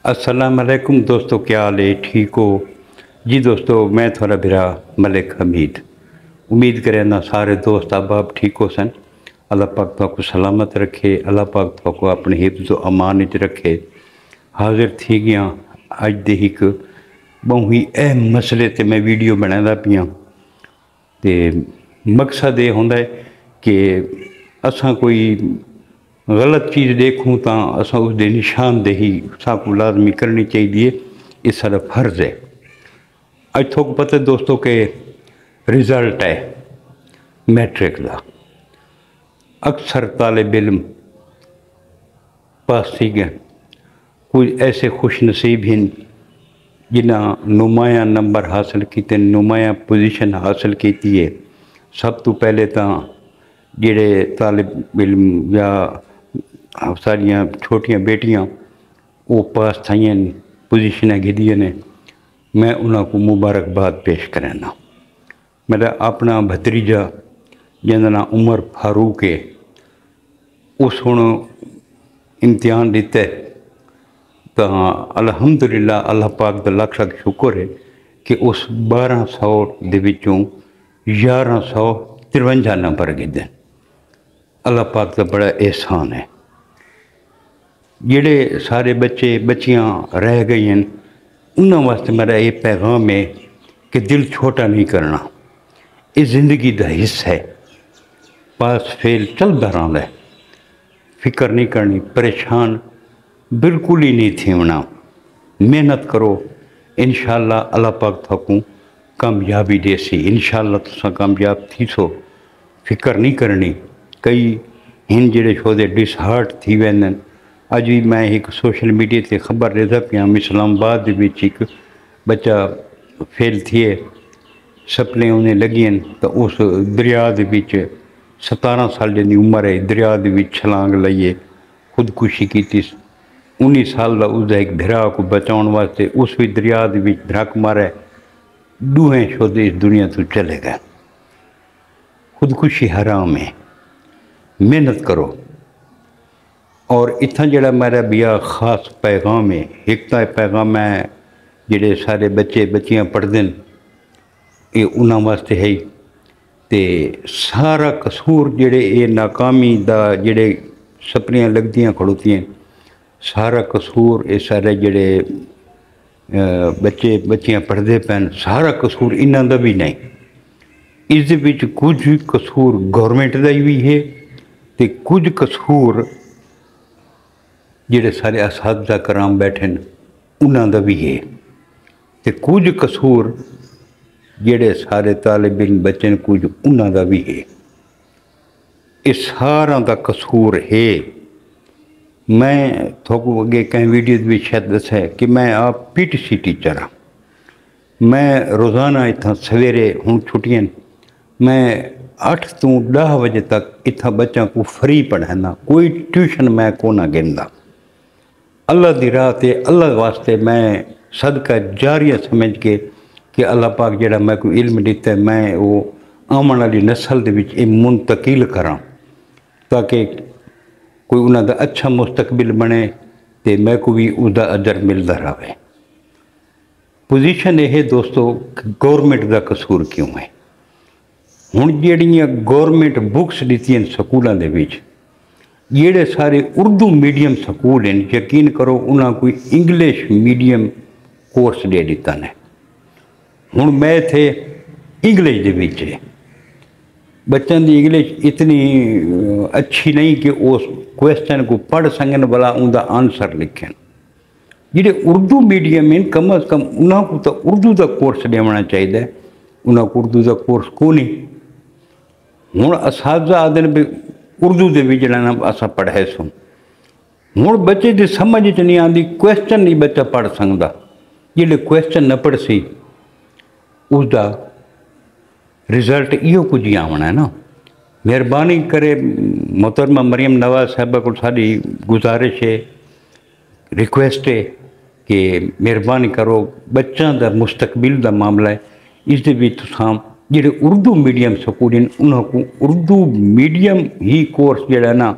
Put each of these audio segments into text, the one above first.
अस्सलाम वालेकुम दोस्तों, क्या हाल है? ठीक हो जी दोस्तों? मैं थोड़ा बिरा मलिक हमीद उम्मीद करें ना सारे दोस्त अहबाब ठीक हो सन। अल्लाह पाक तो सलामत रखे, अल्लाह पाक तो अपने हिफ्ज़ अमान च रखे। हाजिर थी गया अज दे एक बहुत ही अहम मसले ते मैं वीडियो बनादा पिया। ते मकसद ये होंदा है कि असां कोई गलत चीज़ देखूँ तो अस उसकी निशानदेही साकू लाजमी करनी चाहिए। ये सारा फर्ज है। अज थोक पता दोस्तों के रिज़ल्ट है मैट्रिक का। अक्सर तालिब इल्म पास थी गए, कुछ ऐसे खुश नसीब हैं जिन्हें नुमाया नंबर हासिल किए, नुमाया पोजीशन हासिल की है। सब तो पहले तो जेड़े तालिब इल्म या सारिया छोटियां बेटियां वो पास थी पोजीशन गिदियां ने, मैं उन्होंने मुबारकबाद पेश करना। मेरा अपना भतीजा जिंदा नाम उमर फारूक है, उस हुण इम्तिहान दिता तो अलहमदुलिल्लाह अल्लाह पाक का लख लख शुक्र है कि उस 1200 दे विचों 1153 नंबर गिदे। अल्लाह पाक का बड़ा एहसान है। जेड़े सारे बच्चे बच्चियां रह गई हैं उन्होंने वास्ते मेरा ये पैगाम है कि दिल छोटा नहीं करना। ये जिंदगी का हिस्सा है। पास फेल चलता रहा है, फिक्र नहीं करनी, परेशान बिल्कुल ही नहीं थी होना। मेहनत करो, इंशाअल्लाह अल्लाह पाक थकूँ कामयाबी देसी। इंशाअल्लाह तुसा कामयाब थी सो, फिक्र नहीं करनी। कई हिन जेड़े छोदे डिसहार्ट थी वेंदन। अज भी मैं एक सोशल मीडिया से खबर लेता पिया, इस्लामाबाद एक बच्चा फेल थिए, सपने उन्हें लगियन तो उस दरिया के बिच 17 साल की उम्र है, दरिया के बिच छलांग लाइए खुदकुशी की। 19 साल का उसका एक भिरा को बचाने वास्ते उस भी दरिया के बिच धड़क मारे, दूहें छोदे इस दुनिया तो चले गए। खुदकुशी हराम है, मेहनत करो। और इतना जड़ा मेरा बिया खास पैगाम है, एक तो पैगाम है जेड़े सारे बच्चे बच्चियां पढ़ते हैं ये उन्होंने वास्ते है। तो सारा कसूर जेड़े ये नाकामी दा जेड़े सपनियां लगदियां खड़ोतियां, सारा कसूर ये सारे जेड़े बच्चे बच्चियां पढ़ते पैन, सारा कसूर इन्हां दा भी नहीं। इस विच कुछ कसूर गौरमेंट का भी है तो कुछ कसूर जेड़े सारे असातिज़ा कराम बैठे उन्हों का भी है, तो कुछ कसूर जेड़े सारे तालिब इल्म बच्चे कुछ उन्हों का भी है। ये सारा का कसूर है। मैं थोको अगे कई वीडियो भी शायद दसा है कि मैं आप PTC टीचर हाँ। मैं रोज़ाना इतना सवेरे हूँ छुट्टियां मैं 8 तो 10 बजे तक इतना बच्चों को फ्री पढ़ाना, कोई ट्यूशन मैं को ना गिनता। अल्लाह की राह ते अल्लाह वास्ते मैं सदका जारिया समझ के कि अल्लाह पाक जेड़ा मैं कोई इल्म दिता है मैं वो आने वाली नस्ल दे विच मुंतकिल करा ताकि कोई उन्हों का अच्छा मुस्तकबिल बने तो मैं को भी उसका अजर मिलता रहे। पोजीशन यह दोस्तों गौरमेंट का कसूर क्यों है? हुण जेड़ियां गौरमेंट बुक्स दित्तियां स्कूलों के विच, जेड़े सारे उर्दू मीडियम स्कूल हैं, यकीन करो उन्हें कोई इंग्लिश मीडियम कोर्स दे दिता ने। हुण मैं थे इंग्लिश दे विच बच्चों की इंग्लिश इतनी अच्छी नहीं कि उस क्वेश्चन को पढ़ सकन वाला उनका आंसर लिखें। जेडे उर्दू मीडियम हैं कम अज़ कम उन्होंने तो उर्दू का कोर्स देना चाहिए। उन्होंने उर्दू का कोर्स को नहीं। हुण असातिज़ा आदन भी उर्दू के भी जरा अस पढ़े सो, हुण बच्चे की समझ च नहीं आती, क्वेश्चन नहीं बच्चा पढ़ सकता। जेडे क्वेश्चन न पढ़ सी उसका रिजल्ट इो कुछ ही आना है ना। मेहरबानी करे मोहतरमा मरियम नवाज साहबा को सारी गुजारिश है, रिक्वेस्ट है कि मेहरबानी करो बच्चों का मुस्तकबिल का मामला है, इस जेडे उर्दू मीडियम स्कूल उन्होंने उर्दू मीडियम ही कोर्स जोड़ा ना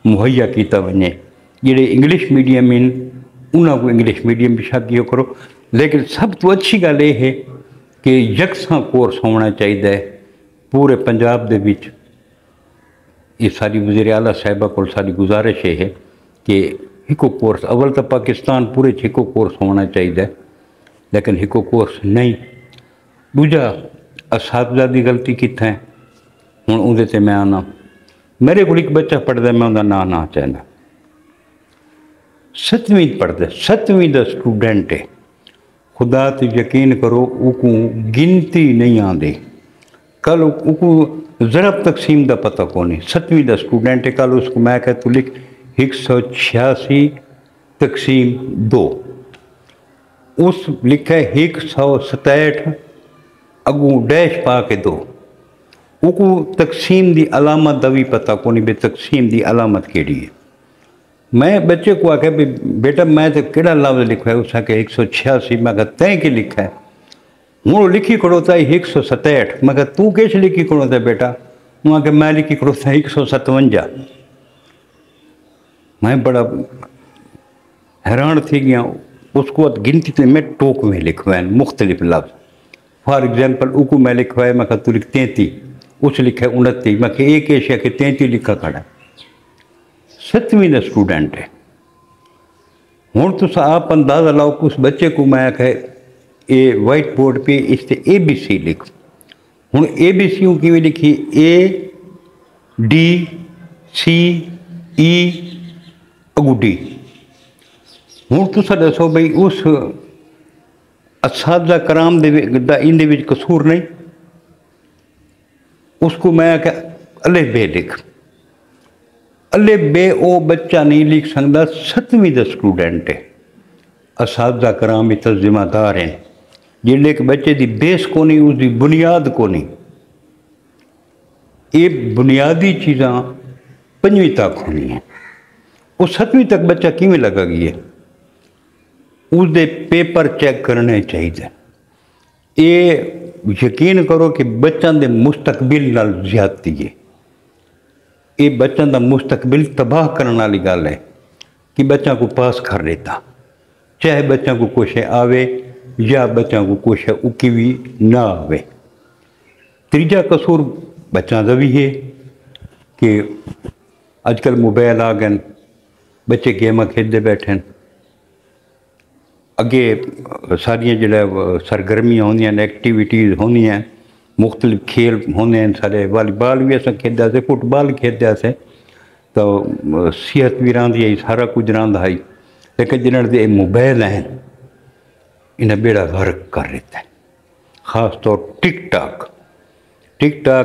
मुहैया किया वने। जेडे इंग्लिश मीडियम उन्होंने को इंग्लिश मीडियम भी शादी करो। लेकिन सब तो अच्छी गल ये है कि यकसा कोर्स होना चाहिए पूरे पंजाब दे विच। ये सारी वज़ीर आला साहिबा को सारी गुजारिश है कि हिको कोर्स, अव्वल तो पाकिस्तान पूरे हिको कोर्स होना चाहिए, लेकिन हिको कोर्स नहीं। दूजा असातिज़ा की गलती कित्थे है, हुण उहदे ते मैं आना। मेरे को एक बच्चा पढ़ता, मैं उहदा नाम ना चाहना, 7वीं पढ़ता, 7वीं का स्टूडेंट है। खुदा तो यकीन करो उको गिनती नहीं आती। कल उको ज़रब तकसीम का पता को नहीं, 7वीं का स्टूडेंट है। कल उसको मैं कह तू लिख 186 तकसीम 2, उस लिखा है 167 अगू डैश पा के 2। उको तकसीम की अलामत का भी पता को नहीं भी तकसीम की अलामत केड़ी है। मैं बच्चे को आख्या भी बेटा मैं तो केड़ा लफ्ज़ लिखा है, उस आखे 186। मैं कहा तैं कि लिखा है? हूँ लिखी खड़ोता है 167। मैं कहा तू किस लिखी खड़ोता है बेटा? वहाँ आके मैं लिखी खड़ोता है 157। मैं बड़ा हैरान थी गया। उसको गिनती तो मैं टोक में लिखवाए मुख्तलिफ लफ्ज़। फॉर एग्जाम्पल उको मैं लिखवाए, मैं कहा तू लिख 33, उस लिखा है 29। मैं कहा एक एशिया के 33 लिखा खड़ा। 7वीं का स्टूडेंट है। हूँ तुम आप अंदाज़ा लाओ कि उस बच्चे को मैं आखे ये वाइट बोर्ड पे इस ते ABC लिख। हूँ ABC किमें लिखी ADCE अगू D। हूँ तुम दसो बई उस असातिज़ा कराम इन कसूर नहीं। उसको मैं आख्या अलिफ बे लिख। अलिफ बे ओ बच्चा नहीं लिख सकता, 7वीं का स्टूडेंट है। असातिज़ा कराम भी तो जिम्मेदार हैं। जिहड़े एक बच्चे की बेस को नहीं, उसकी बुनियाद को नहीं। ये बुनियादी चीज़ां 5वीं तक होनी है। वो 7वीं तक बच्चा किमें लगा गया, उसके पेपर चेक करने चाहिए। ये यकीन करो कि बच्चों के मुस्तकबिल नाल ज़्यादती है। ये बच्चों का मुस्तकबिल तबाह करने वाली गल है कि बच्चों को पास कर देता, चाहे बच्चों को कुछ आवे या बच्चों को कुछ उकी भी ना आवे। तीजा कसूर बच्चों का भी है कि अजकल मोबाइल आ गए, बच्चे गेम खेलते बैठे। अगे सारिया जो सरगर्मियाँ होंगे, एक्टिविटीज़ होंगे, मुख्तलिफ खेल होंगे सारे। वॉलीबॉल भी अस खेलते से, फुटबॉल खेलते से, तो सेहत भी रही आई, सारा कुछ रहा है। लेकिन जिन्होंने मोबाइल हैं इन्हें बेड़ा गर्क कर देता है। ख़ास तौर टिकटॉक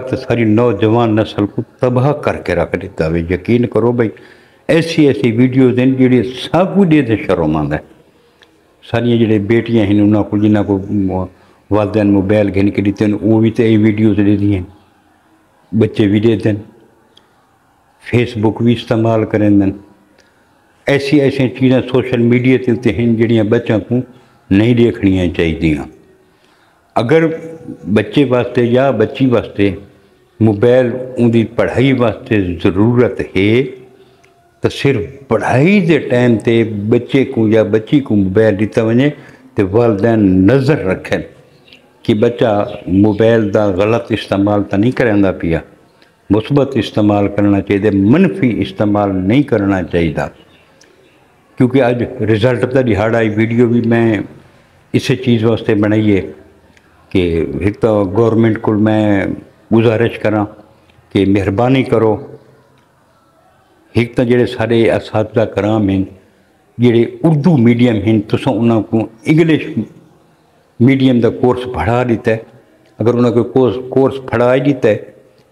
तो सारी नौजवान नस्ल को तबाह करके रख देता है। यकीन करो भाई ऐसी वीडियोज़ हैं जी सब कुछ दे शर्म है। सारिया जो बेटियां हैं उन्होंने जिन्हों को वालदैन मोबाइल घिन के देते हैं, वो भी तो ये वीडियोज़ दे दी हैं, बच्चे भी देते हैं, फेसबुक भी इस्तेमाल करें। ऐसी चीज़ें सोशल मीडिया के उत्ते हैं जिहड़ियां बच्चों को नहीं देखनियां चाहिए। अगर बच्चे वास्ते या बच्ची वास्ते मोबाइल उनकी पढ़ाई वास्ते ज़रूरत है तो सिर्फ पढ़ाई के टाइम ते बच्चे को या बच्ची को मोबाइल दिता वजे तो वालदैन नज़र रखें कि बच्चा मोबाइल का गलत इस्तेमाल तो नहीं करता पिया, मुस्बत इस्तेमाल करना चाहिए, मनफी इस्तेमाल नहीं करना चाहिए। क्योंकि अज रिजल्ट का दिहाड़ा वीडियो भी मैं इस चीज़ वास्ते बनाई है कि एक तो गौरमेंट को मैं गुजारिश करा कि मेहरबानी करो, एक तो जेडे सारे असातिज़ा कराम हैं जेडे उर्दू मीडियम हैं, तुसां उन्हां को इंग्लिश मीडियम का कोर्स पढ़ा दिता है। अगर उन्हें कोई कोर्स पढ़ा ही दिता है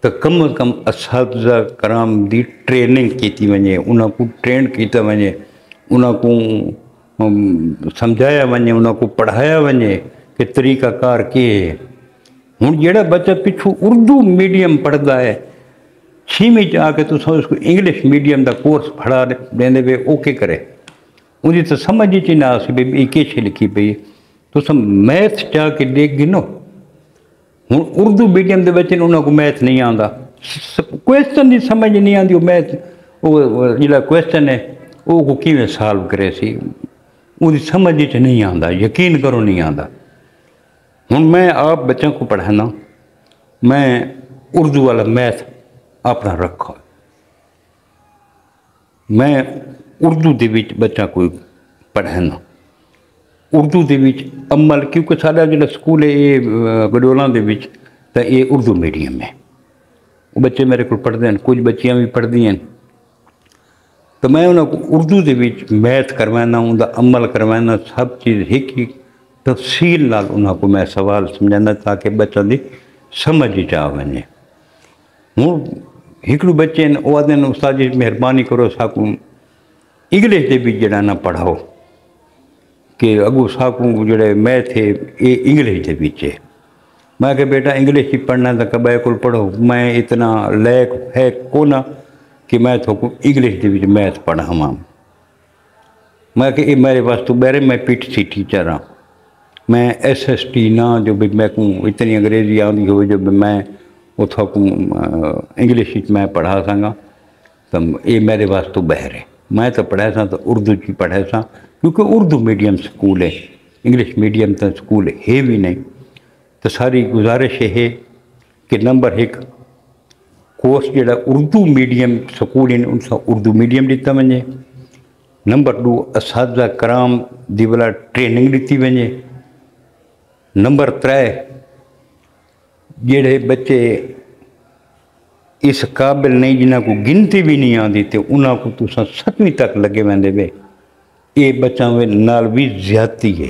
तो कम अज़ कम असातिज़ा कराम की ट्रेनिंग की वजे, उन्होंने ट्रेन किया वजे, उन्होंने समझाया वजे, उन्होंने पढ़ाया वजे कि तरीक़ाकार के है। हुण जेड़ा बच्चा पिछू उर्दू मीडियम पढ़ता है 6वीं च आके तो उसको इंग्लिश मीडियम का कोर्स पढ़ा देंदे वे, ओके करे उनकी तो समझ ही ना आसी भी ये किश लिखी पई। तुस मैथ जाके देख गिनो, हुण उर्दू मीडियम के बच्चे उन्होंने मैथ नहीं आता, क्वेश्चन की समझ नहीं आती। मैथ वो जो क्वेश्चन है वो किवें सॉल्व करे सी, ਉਹਦੀ ਸਮਝ ਵਿੱਚ ਨਹੀਂ ਆਉਂਦਾ, ਯਕੀਨ ਕਰੋ ਨਹੀਂ ਆਉਂਦਾ। ਹੁਣ ਮੈਂ ਆਪ ਬੱਚਿਆਂ کو ਪੜ੍ਹਾਨਾ, ਮੈਂ ਉਰਦੂ ਵਾਲਾ ਮੈਥ ਆਪਣਾ ਰੱਖਾ, ਮੈਂ ਉਰਦੂ ਦੇ ਵਿੱਚ ਬੱਚਾ ਕੋਈ ਪੜ੍ਹਾਨਾ, ਉਰਦੂ ਦੇ ਵਿੱਚ ਅਮਲ, ਕਿਉਂਕਿ ਸਾਡਾ ਜਿਹੜਾ ਸਕੂਲ ਹੈ ਇਹ ਗਡੋਲਾਂ ਦੇ ਵਿੱਚ, ਤਾਂ ਇਹ ਉਰਦੂ ਮੀਡੀਅਮ ਹੈ। ਉਹ ਬੱਚੇ ਮੇਰੇ ਕੋਲ ਪੜ੍ਹਦੇ ਹਨ, ਕੁਝ ਬੱਚੀਆਂ ਵੀ ਪੜ੍ਹਦੀਆਂ ਹਨ, ਤਾਂ ਮੈਂ ਉਹਨਾਂ को ਉਰਦੂ ਦੇ ਵਿੱਚ ਮੈਥ ਕਰਵਾਉਣਾ, ਉਹਦਾ ਅਮਲ ਕਰਵਾਉਣਾ, ਸਭ ਚੀਜ਼ ਇੱਕ ਤਫਸੀਲ ਨਾਲ ਉਹਨਾਂ को ਮੈਂ ਸਵਾਲ ਸਮਝਾਉਂਦਾ ਤਾਂ ਕਿ ਬੱਚਿਆਂ ਦੀ ਸਮਝ ਵਿੱਚ ਆ वञे। ਹੁਣ हिकिड़ो बच्चे आहिनि उहो आखंदा आहिनि उस्ताद जी महिरबानी करो साकू इंग्लिश ਦੇ ਵਿੱਚ ਜਿਹੜਾ ਨਾ ਪੜ੍ਹਾਓ, कि अगो साकू ਜਿਹੜੇ मैथ है ये इंग्लिश ਦੇ ਵਿੱਚ है। मैं कि बेटा इंग्लिश ही पढ़ना तो कबाए को पढ़ो, मैं इतना लायक है कोना कि मैं थोको इंग्लिश ਦੇ ਵਿੱਚ मैथ पढ़ावां। मैं कि ये मेरे वास्ते बैरे मैं PTC टीचर हाँ, मैं SST ना जो भी मैं को इतनी अंग्रेजी आती हो जो मैं उतो को इंग्लिश मैं पढ़ा सका, तो ये मेरे वास्ते बहर है। मैं तो पढ़ाया सा तो उर्दू की पढ़ाया सा, क्योंकि उर्दू मीडियम स्कूल है, इंग्लिश मीडियम तो स्कूल है भी नहीं। तो सारी गुजारिश है कि नंबर 1 कोर्स जोड़ा उर्दू मीडियम स्कूल इन उनसा उर्दू मीडियम ॾिता वञे। नंबर 2 असातिज़ा कराम दी वाला ट्रेनिंग ॾिती वञे। नंबर 3 ਜਿਹੜੇ ਬੱਚੇ इस काबिल नहीं जिन्हों को गिनती भी नहीं आती तो उन्होंने को तुसा 7वीं तक लगे वेंदे वे, ये बच्चों के नाल भी ज्यादती है।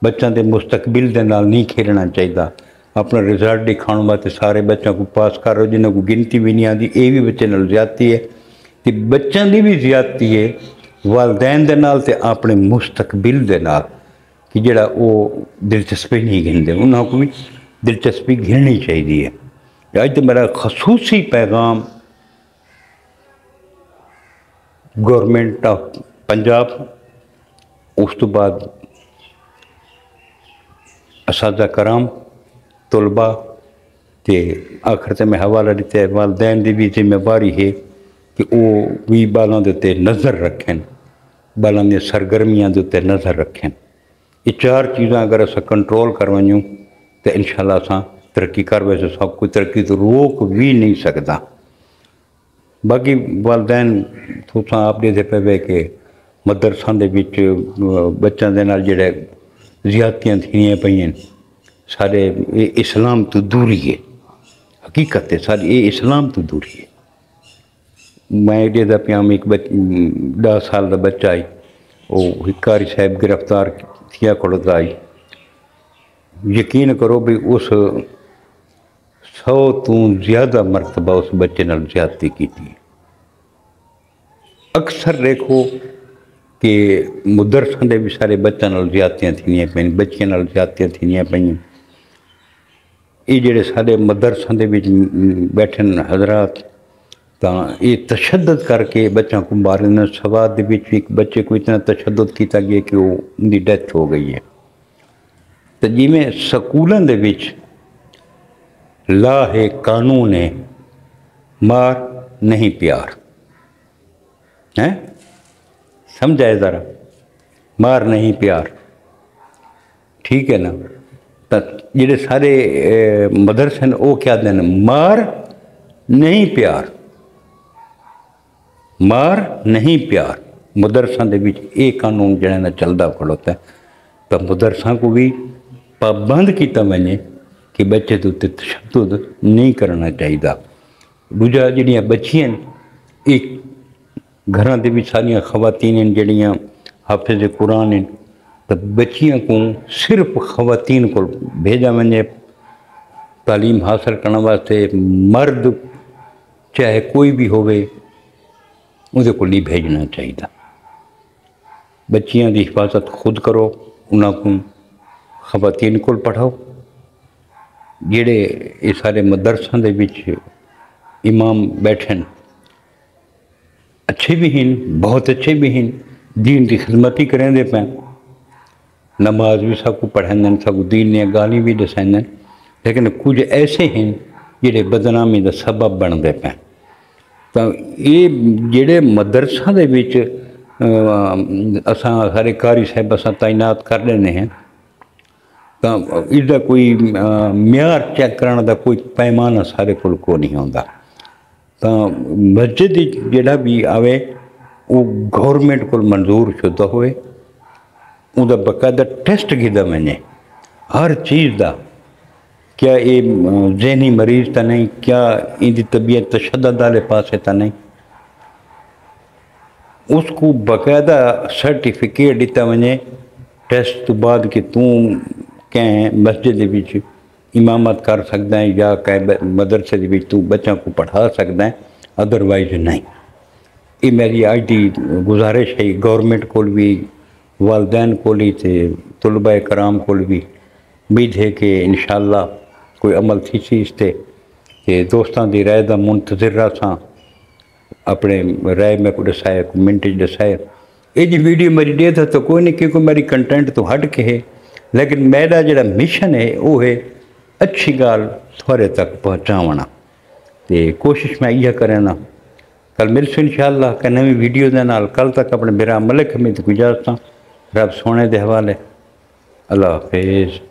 बच्चों के मुस्तकबिल के नाल नहीं खेलना चाहिए। अपना रिजल्ट दिखाने वास्ते सारे बच्चों को पास करो, जिन्हों को गिनती भी नहीं आती, ये भी बच्चे नाल ज्यादती है। तो बच्चों की भी ज्यादती है वालदैन दे नाल ते अपने मुस्तकबिल दे नाल, कि जिहड़ा वो दिलचस्पी नहीं गिनते, उन्होंने को भी दिलचस्पी गिननी चाहिए है। अज तो मेरा खसूसी पैगाम गवर्नमेंट ऑफ पंजाब, उस तो बाद असातिज़ा कराम, तलबा ते आखिर ते मैं हवाला दिता है वालदैन की भी जिम्मेवारी है कि वो भी बालों के उत्ते नज़र रखें, बालों दी सरगर्मियां के उत्ते नज़र रखें। ये 4 चीज़ां अगर अस कंट्रोल कर वञूं तो इंशाअल्लाह असां तरक्की कर, वैसे सब कोई तरक्की तो रोक भी नहीं सकता। बाकी वालदैन तुसां आप दे पे कि मदरसा दे विच बच्चों के नाल जिहड़े ज़्यादतियां थींदियां पईयां, सारे ये इस्लाम तो दूरी है, हकीकत है सारी ये इस्लाम तो दूरी है। मैं ॾेदा पिया एक 10 साल का बच्चा आई, वो हिकारी साहब गिरफ्तार थिया कोलता आई। यकीन करो भी उस 100 तो ज़्यादा मरतबा उस बच्चे नाल ज़्यादती की। अक्सर देखो कि मुदरसा दे भी सारे बच्चों नाल ज़्यादतियां थींदियां पईयां, बच्चियां नाल ज़्यादतियां थींदियां पईयां। ये जिहड़े सारे मदरसा दे विच बैठे हजरात, तो ये तशद्दद करके बच्चों को मारन। सवाद दे विच एक बच्चे को इतना तशद्दद किया गया कि वो उनकी डेथ हो गई है। तो जिमें स्कूलों दे विच ला है, कानून है, मार नहीं प्यार है, समझाए ज़रा, मार नहीं प्यार, ठीक है ना। तो जिहड़े सारे मदरसे हैं वो क्या दें, मार नहीं प्यार, मार नहीं प्यार। मदरसा दे विच ये कानून जिहड़ा ना चलदा खड़ोता है। तो मदरसा को भी पाबंद किया वञे कि बच्चे के उत्ते तशद्दुद नहीं करना चाहिए। दूजा जिहड़ियां बच्चियां एक घरां दे विच सारियां खवातीन जिहड़ियां हाफिज़ कुरान हैं, तो बच्चियों को सिर्फ खवातीन को भेजा वञे तालीम हासिल करने वास्ते। मर्द चाहे कोई भी होवे उहदे को नहीं भेजना चाहिए। बच्चियों की हिफाजत खुद करो, उन्होंने खवातीन को पढ़ाओ। जिहड़े ये सारे मदरसा दे विच इमाम बैठन अच्छे भी हैं, बहुत अच्छे भी हैं, दीन की खिदमत ही करेंदे पे, नमाज भी सबको पढ़ाते, सबको दीन ने गाली भी दसाइंदे, लेकिन कुछ ऐसे हैं जिहड़े बदनामी का सबब बनते पे। तो ये जिहड़े मदरसा दे विच असां सारे कारी साहिब असां तैनात कर ॾिने हैं ਤਾਂ ਇਹਦਾ ਕੋਈ ਮਿਆਰ ਚੈੱਕ ਕਰਨ ਦਾ ਕੋਈ ਪੈਮਾਨਾ ਸਾਡੇ ਕੋਲ ਕੋ ਨਹੀਂ ਹੁੰਦਾ। ਤਾਂ ਮਸਜਿਦ ਜਿਹੜਾ ਵੀ ਆਵੇ ਉਹ ਗੌਰਮੈਂਟ ਕੋਲ ਮਨਜ਼ੂਰ ਸ਼ੁਦਾ ਹੋਵੇ, ਉਹਦਾ ਬਕਾਇਦਾ ਟੈਸਟ ਕੀਤਾ ਮੈਨੇ ਹਰ ਚੀਜ਼ ਦਾ। کیا یہ ذہنی مریض تا نہیں، کیا ان کی طبیعت تشدد والے پاسے تا نہیں، اس کو باقاعدہ سرٹیفکیٹ دیتا ونے ٹیسٹ تو بعد کہ تو کہیں مسجد وچ امامت کر سکتا ہے یا کہ مدرسے وچ تو بچوں کو پڑھا سکتا ہے، ادروائز نہیں۔ یہ میری آج دی گزارش ہے گورنمنٹ کو بھی، والدین کو بھی، طلباء کرام کو بھی۔ امید ہے کہ انشاءاللہ کوئی عمل تھی سی اس تے کہ دوستاں دی رائے دا منتظر رہا ساں، اپنے رائے میں کو دسائے، کوئی منٹج دسائے۔ یہ جی ویڈیو میری دے تھا تو کوئی نہیں، کیونکہ میری کنٹینٹ تو ہٹ کے ہے، لیکن میرا جڑا مشن ہے وہ ہے اچھی گال تھوڑے تک پہنچاونا، تے کوشش میں یہ کرنا۔ کل ملسوں انشاءاللہ کہ نوی ویڈیو دے نال۔ کل تک اپنے میرا ملک میں تو اجازت رب سونے دے حوالے۔ اللہ حافظ۔